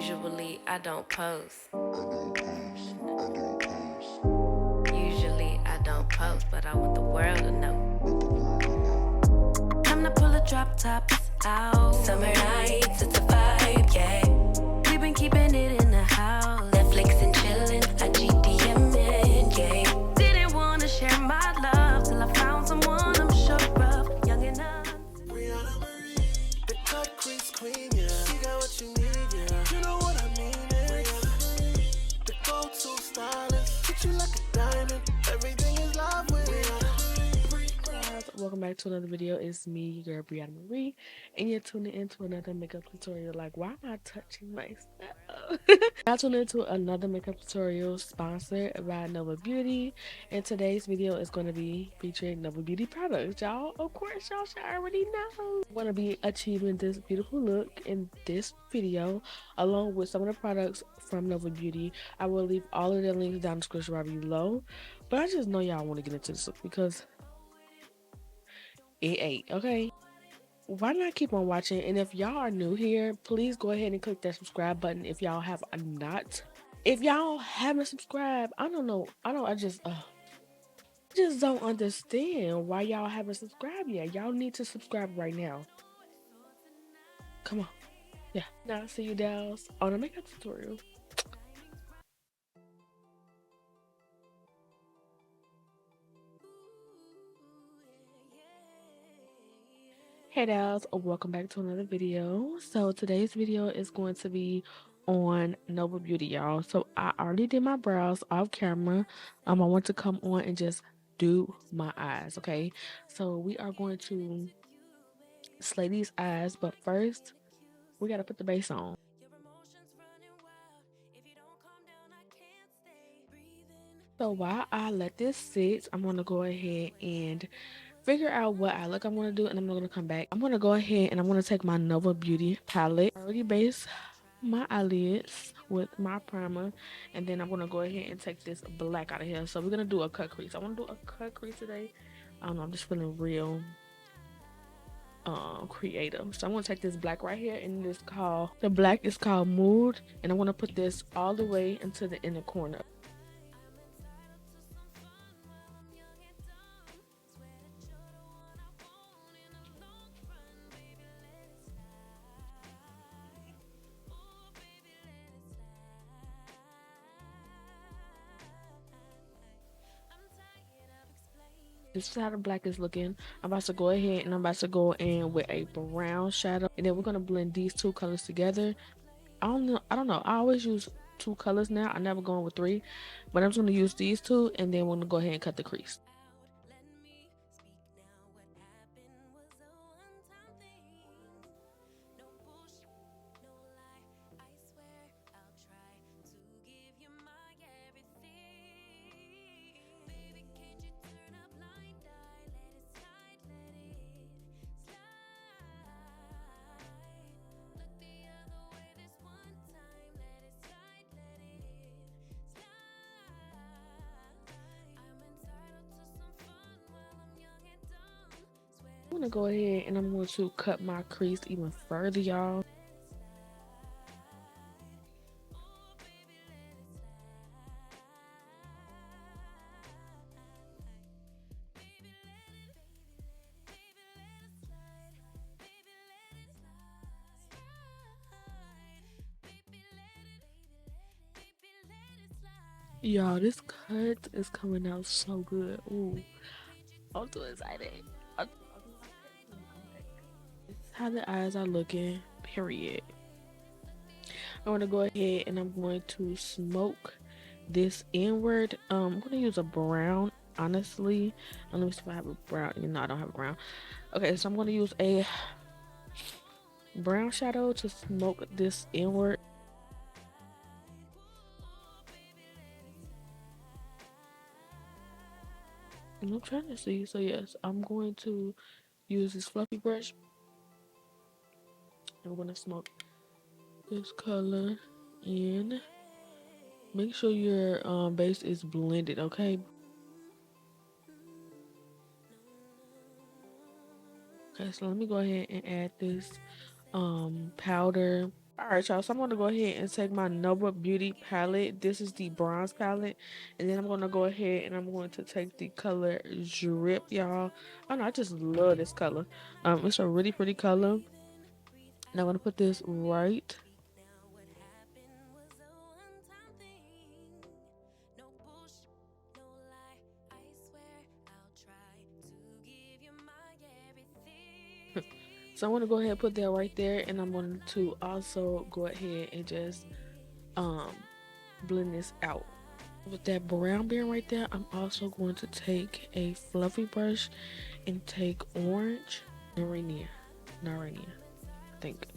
Usually I don't post. Usually I don't post, but I want the world to know. Time to pull the drop tops out. Summer nights, it's a vibe, yeah. We've been keeping it in the house. Netflix and chillin', I GDMing, yeah. Didn't wanna share my love till I found someone I'm sure of. Young enough. Briana Marie, the cut crease queen, yeah. She got what you need, yeah. You know what I mean, yeah. Briana Marie, the go-to stylist. Treat you like a diamond. Everything is love with Briana Marie. Guys, welcome back to another video. It's me, your girl Briana Marie, and you're tuning into another makeup tutorial. Like, why am I touching myself? I tuned into another makeup tutorial sponsored by Nova Beauty, and today's video is going to be featuring Nova Beauty products. Y'all, of course, y'all should already know. I'm going to be achieving this beautiful look in this video, along with some of the products from Nova Beauty. I will leave all of the links down in the description right below, but I just know y'all want to get into this look because it ate, okay? Why not keep on watching? And if y'all are new here, please go ahead and click that subscribe button if y'all have not. If y'all haven't subscribed, I just don't understand why y'all haven't subscribed yet. Y'all need to subscribe right now. Come on. Yeah. Now I'll see you dolls on a makeup tutorial. Hey dolls, welcome back to another video. So today's video is going to be on Nova Beauty, y'all. So I already did my brows off camera. I want to come on and just do my eyes, okay? So we are going to slay these eyes, but first we gotta put the base on. So while I let this sit, I'm gonna go ahead and figure out what eye look I'm gonna do, and I'm gonna come back. I'm gonna go ahead and I'm gonna take my Nova Beauty palette. I already based my eyelids with my primer, and then I'm gonna go ahead and take this black out of here. So we're gonna do a cut crease. I want to do a cut crease today. I don't know, I'm just feeling real creative. So I'm gonna take this black right here, and the black is called Mood, and I want to put this all the way into the inner corner. This is how the black is looking. I'm about to go ahead and I'm about to go in with a brown shadow, and then we're gonna blend these two colors together. I don't know. I always use two colors now. I never go in with three, but I'm just gonna use these two, and then we're gonna go ahead and cut the crease. I'm gonna go ahead and I'm going to cut my crease even further, y'all. Y'all, this cut is coming out so good. Ooh, I'm too excited. This is how the eyes are looking, period. I'm gonna go ahead and I'm going to smoke this inward. I'm gonna use a brown, honestly. Let me see if I have a brown. No, I don't have a brown. Okay, so I'm gonna use a brown shadow to smoke this inward. And I'm trying to see. So yes, I'm going to use this fluffy brush. I'm gonna smoke this color in. Make sure your base is blended, okay? Okay, so let me go ahead and add this powder Alright, y'all, so I'm gonna go ahead and take my Nova Beauty palette. This is the bronze palette, and then I'm gonna go ahead and I'm going to take the color Drip, y'all. I know, I just love this color. It's a really pretty color, and I'm gonna put this right. So I'm gonna go ahead and put that right there, and I'm going to also go ahead and just um blend this out. With that brown being right there, I'm also going to take a fluffy brush and take orange and Rainier. Not Rainier, I think.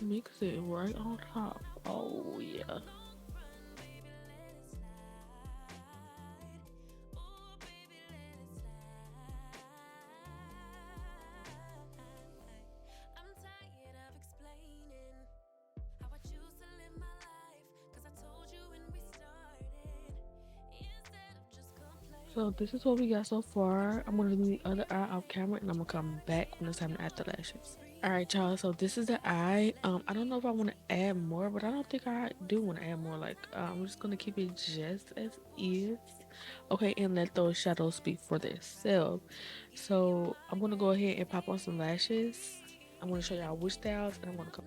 Mix it right on top. Oh yeah. So this is what we got so far. I'm gonna do the other eye off camera, and I'm gonna come back when it's time to add the lashes. All right, y'all. So this is the eye. I don't know if I want to add more, but I don't think I do want to add more. Like, I'm just gonna keep it just as is. Okay, and let those shadows speak for themselves. So I'm gonna go ahead and pop on some lashes. I'm gonna show y'all which styles, and I'm gonna come.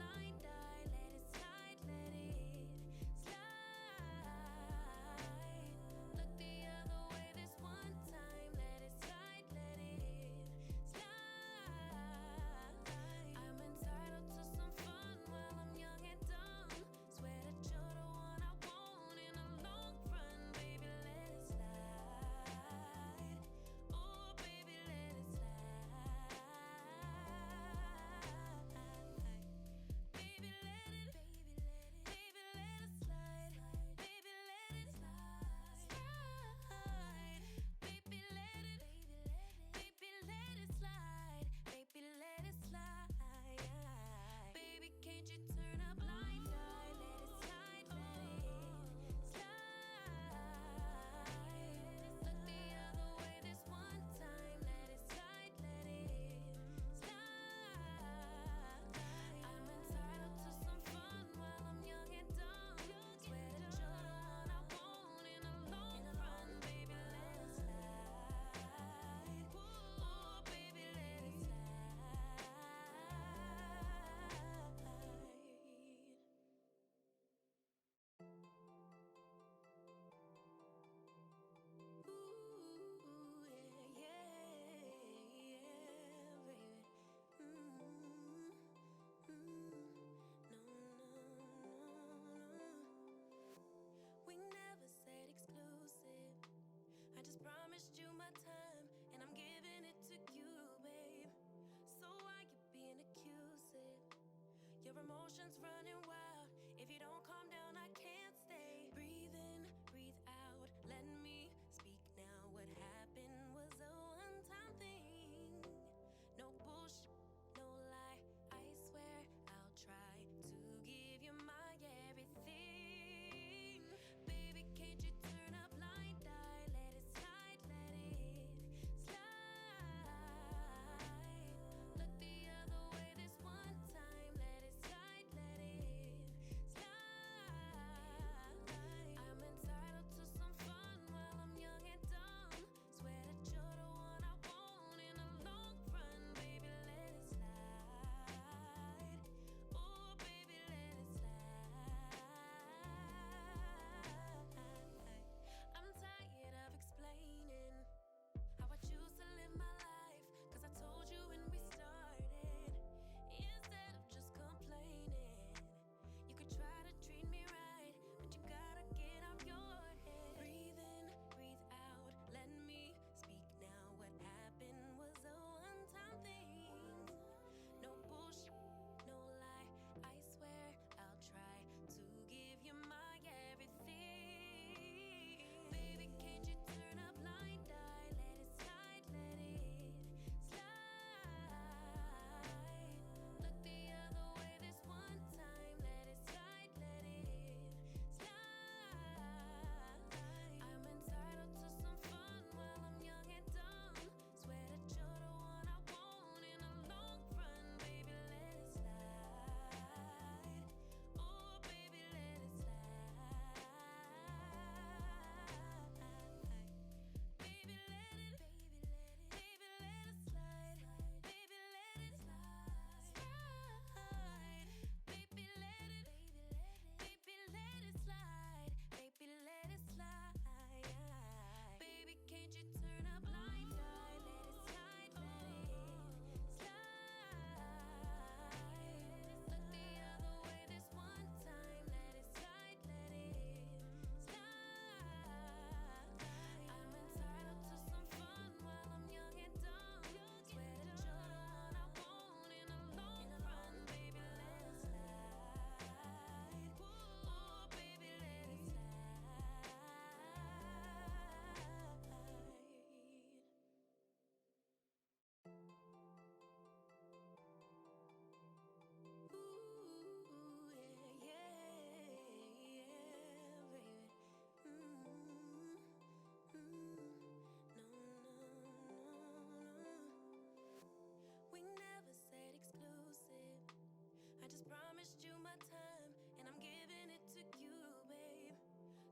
time, and I'm giving it to you, babe.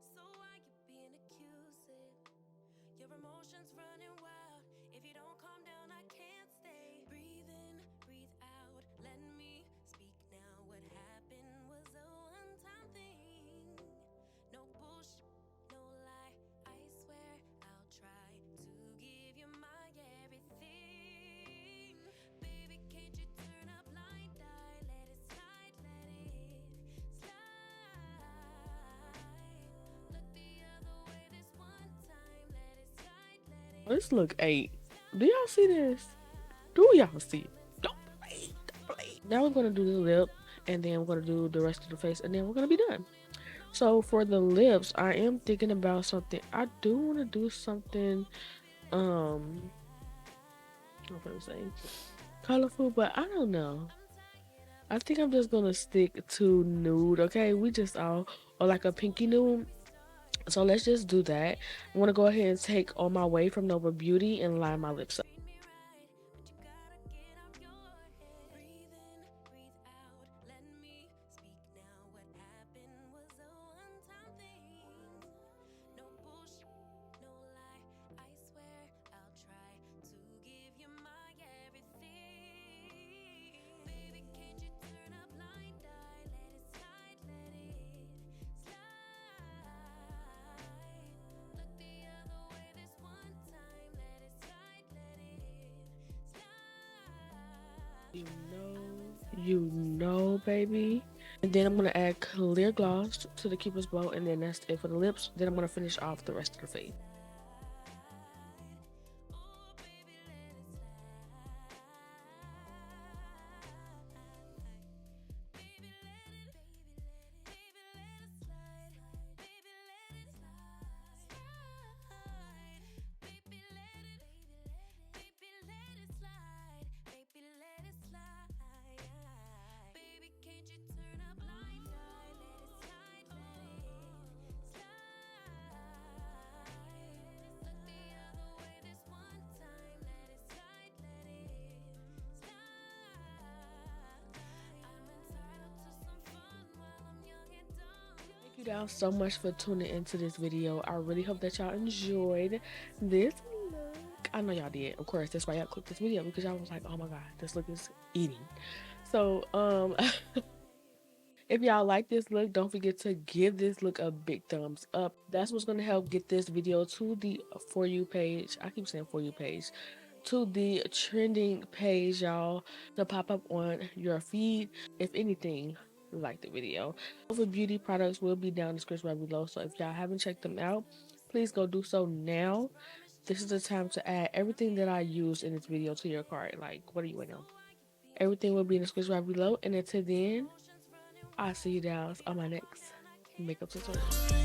So why you being accusive? Your emotions running wild. If you don't calm down, I can't stay. Breathe in, breathe out. Let me speak now. What happened was a one-time thing. No bullshit, no lie. I swear I'll try to give you my everything. Baby, can't you turn a blind eye? Let it slide, let it slide. Look the other way this one time. Let it slide, let it Let's look 8. Do y'all see this? Do y'all see it? Don't play. Don't play. Now we're gonna do the lip, and then we're gonna do the rest of the face, and then we're gonna be done. So for the lips, I am thinking about something. I do want to do something, what am I saying? Colorful, but I don't know. I think I'm just gonna stick to nude. Okay, we just all or like a pinky nude. So let's just do that. I'm gonna go ahead and take All My Way from Nova Beauty and line my lips up. treat me right, but you gotta get out your head. Breathe in, breathe out. Let me speak now. What happened was a one-time thing. No bullshit, no lie. I swear I'll try to give you my everything. Baby, can't you turn a blind eye? Let it slide, let it slide. Look the other way this one time. Let it slide, let it slide. You know, baby. And then I'm gonna add clear gloss to the Cupid's bow, and then that's it for the lips. Then I'm gonna finish off the rest of the face. Oh, baby, let it slide. Baby, let it, baby, let it slide. Baby, let it slide. Baby, let it, baby, let it slide. Baby, let it slide. Baby, can't you turn a blind eye? Let it slide, let it slide. Look the other way this one time. Let it slide, let it slide. I'm entitled to some fun while I'm young and dumb. Thank you guys so much for tuning into this video. I really hope that y'all enjoyed this look. I know y'all did. Of course, that's why y'all clicked this video, because y'all was like, oh my god, this look is eating. So if y'all like this look, don't forget to give this look a big thumbs up. That's what's going to help get this video to the For You page. I keep saying For You page. To the trending page, y'all, to pop up on your feed. If anything, like the video. Over beauty products will be down in the description right below. So if y'all haven't checked them out, please go do so now. This is the time to add everything that I used in this video to your cart. Like, what are you waiting on? Everything will be in the description right below. And until then, I'll see you guys on my next makeup tutorial.